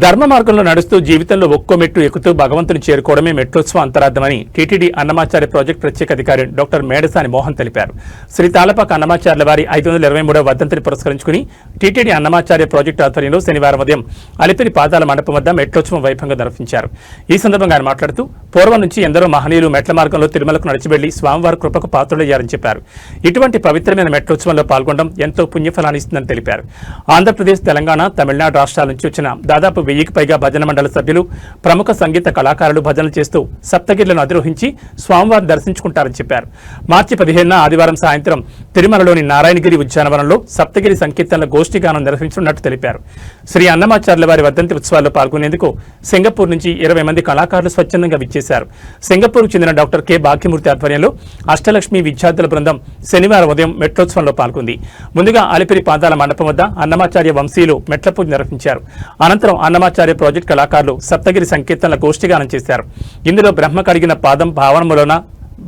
ధర్మ మార్గంలో నడుస్తూ జీవితంలో ఒక్కో మెట్టు ఎక్కుతూ భగవంతుని చేరుకోవడమే మెట్లోత్సవం అంతరార్థమని టీటీడీ అన్నమాచార్య ప్రాజెక్టు ప్రత్యేక అధికారి డాక్టర్ మేడసాని మోహన్ తెలిపారు. శ్రీ తాళపాక అన్నమాచార్యుల వారి 523వ వర్ధంతిని పురస్కరించుకుని టీటీడీ అన్నమాచార్య ప్రాజెక్టు ఆధ్వర్యంలో శనివారం ఉదయం అలిపిరి పాదాల మండపం వద్ద మెట్లోత్సవం వైభవంగా నిర్వహించారు. ఈ సందర్భంగా ఆయన మాట్లాడుతూ పూర్వం నుంచి ఎందరో మహనీయులు మెట్ల మార్గంలో తిరుమలకు నడిచి వెళ్లి స్వామివారి కృపకు పాత్రులయ్యారని చెప్పారు. ఇటువంటి పవిత్రమైన మెట్లోత్సవంలో పాల్గొనడం ఎంతో పుణ్యఫలాన్ని ఇస్తుందని తెలిపారు. ఆంధ్రప్రదేశ్, తెలంగాణ, తమిళనాడు రాష్ట్రాల నుంచి వచ్చిన దాదాపు 1000కి పైగా భజన మండలి సభ్యులు, ప్రముఖ సంగీత కళాకారులు భజనలు చేస్తూ సప్తగిరులను అధిరోహించి స్వామివారిని దర్శించుకుంటారని చెప్పారు. మార్చి 15న ఆదివారం సాయంత్రం తిరుమలలోని నారాయణగిరి ఉద్యానవనంలో సప్తగిరి సంకీర్తనల గోష్ఠిగానం నిర్వహించనున్నట్టు తెలిపారు. శ్రీ అన్నమాచార్యుల వారి వర్ధంతి ఉత్సవాల్లో పాల్గొనేందుకు సింగపూర్ నుంచి 20 మంది కళాకారులు స్వచ్ఛందంగా విచ్చేశారు. సింగపూర్కు చెందిన డాక్టర్ కె భాగ్యమూర్తి ఆధ్వర్యంలో అష్టలక్ష్మి విద్యార్థుల బృందం శనివారం ఉదయం మెట్లోత్సవంలో పాల్గొంది. ముందుగా అలిపిరి పాదాల మండపం వద్ద అన్నమాచార్య వంశీయులు మెట్ల పూజ నిర్వహించారు. అనంతరం అన్నమాచార్య ప్రాజెక్టు కళాకారులు సప్తగిరి సంకీర్తనల గోష్ఠిగానం చేశారు. ఇందులో బ్రహ్మ కడిగిన పాదం భావనములోన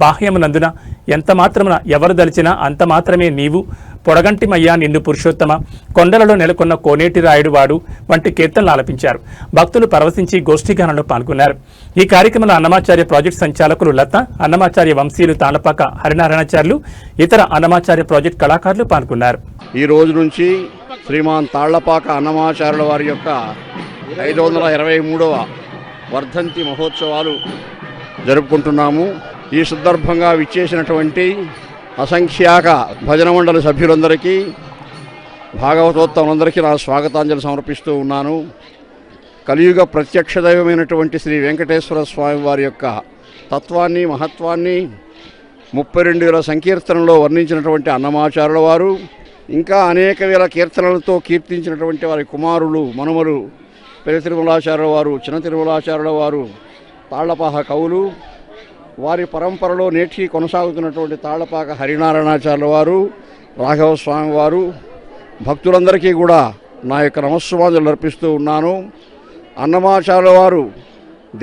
బాహ్యమునందున ఎంత మాత్రమున ఎవరు దలిచినా అంత మాత్రమే నీవు, పొడగంటిమయ్యా నిన్ను పురుషోత్తమ, కొండలలో నెలకొన్న కోనేటి రాయుడు వాడు వంటి కీర్తనలు ఆలపించారు. భక్తులు పరవశించి గోష్ఠిగానంలో పాల్గొన్నారు. ఈ కార్యక్రమంలో అన్నమాచార్య ప్రాజెక్టు సంచాలకులు లత, అన్నమాచార్య వంశీయులు తాళపాక హరినారాయణాచార్యులు, ఇతర అన్నమాచార్య ప్రాజెక్టు కళాకారులు పాల్గొన్నారు. ఈ రోజు నుంచి శ్రీమాన్ తాళ్లపాక అన్నమాచార్యుల వారి యొక్క 523వ వర్ధంతి మహోత్సవాలు జరుపుకుంటున్నాము. ఈ సందర్భంగా విచ్చేసినటువంటి అసంఖ్యాక భజన మండలి సభ్యులందరికీ, భాగవతోత్తములందరికీ నా స్వాగతాంజలి సమర్పిస్తూ ఉన్నాను. కలియుగ ప్రత్యక్ష దైవమైనటువంటి శ్రీ వెంకటేశ్వర స్వామి వారి యొక్క తత్వాన్ని, మహత్వాన్ని 32,000 సంకీర్తనలో వర్ణించినటువంటి అన్నమాచార్యుల వారు, ఇంకా అనేక వేల కీర్తనలతో కీర్తించినటువంటి వారి కుమారులు, మనుమలు పెద్ద తిరుమలాచార్యుల వారు, చిన్న తిరుమలాచార్యుల వారు, తాళ్లపాక కవులు, వారి పరంపరలో నేటికి కొనసాగుతున్నటువంటి తాళ్లపాక హరినారాయణాచార్యుల వారు, రాఘవ స్వామి వారు, భక్తులందరికీ కూడా నా యొక్క నమస్సుమాంజలు అర్పిస్తూ ఉన్నాను. అన్నమాచార్యుల వారు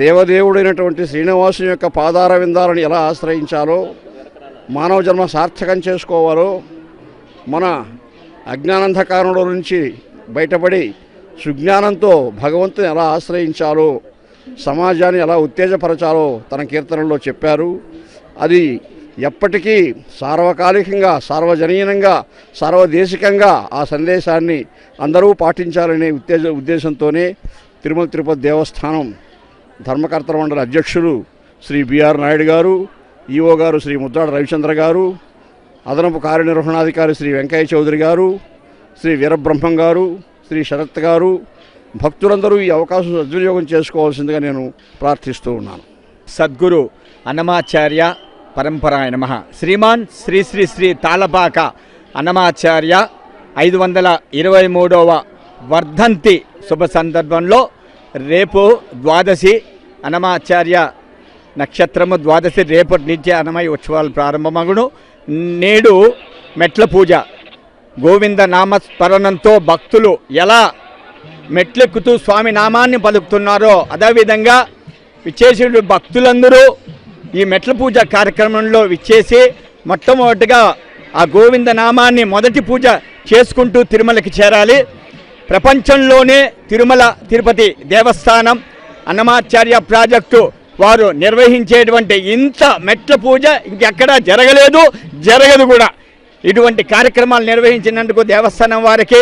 దేవదేవుడైనటువంటి శ్రీనివాసుని యొక్క పాదార విందాలను ఎలా ఆశ్రయించాలో, మానవ జన్మ సార్థకం చేసుకోవాలో, మన అజ్ఞానంధకారంలో నుంచి బయటపడి సుజ్ఞానంతో భగవంతుని ఎలా ఆశ్రయించాలో, సమాజాన్ని ఎలా ఉత్తేజపరచాలో తన కీర్తనలో చెప్పారు. అది ఎప్పటికీ సార్వకాలికంగా, సార్వజనీనంగా, సార్వదేశికంగా ఆ సందేశాన్ని అందరూ పాటించాలనే ఉద్దేశంతోనే తిరుమల తిరుపతి దేవస్థానం ధర్మకర్తల మండలి అధ్యక్షులు శ్రీ బిఆర్ నాయుడు గారు, ఈఓ గారు శ్రీ ముద్దాడ రవిచంద్ర గారు, అదనపు కార్యనిర్వహణాధికారి శ్రీ వెంకయ్య చౌదరి గారు, శ్రీ వీరబ్రహ్మం గారు, శ్రీ శరత్ గారు, భక్తులందరూ ఈ అవకాశం సద్వినియోగం చేసుకోవాల్సిందిగా నేను ప్రార్థిస్తూ ఉన్నాను. సద్గురు అన్నమాచార్య పరంపరాయ నమః. శ్రీమాన్ శ్రీ శ్రీ శ్రీ తాళ్లపాక అన్నమాచార్య 523వ వర్ధంతి శుభ సందర్భంలో రేపు ద్వాదశి, అన్నమాచార్య నక్షత్రము ద్వాదశి, రేపటి నుంచి అన్నమయ్య ఉత్సవాలు ప్రారంభమగును. నేడు మెట్ల పూజ, గోవింద నామస్మరణంతో భక్తులు ఎలా మెట్లెక్కుతూ స్వామి నామాన్ని పలుకుతున్నారో అదేవిధంగా విచ్చేసి భక్తులందరూ ఈ మెట్ల పూజ కార్యక్రమంలో విచ్చేసి మొట్టమొదటిగా ఆ గోవింద నామాన్ని మొదటి పూజ చేసుకుంటూ తిరుమలకి చేరాలి. ప్రపంచంలోనే తిరుమల తిరుపతి దేవస్థానం అన్నమాచార్య ప్రాజెక్టు వారు నిర్వహించేటువంటి ఇంత మెట్ల పూజ ఇంకెక్కడా జరగలేదు, జరగదు కూడా. ఇటువంటి కార్యక్రమాలు నిర్వహించినందుకు దేవస్థానం వారికి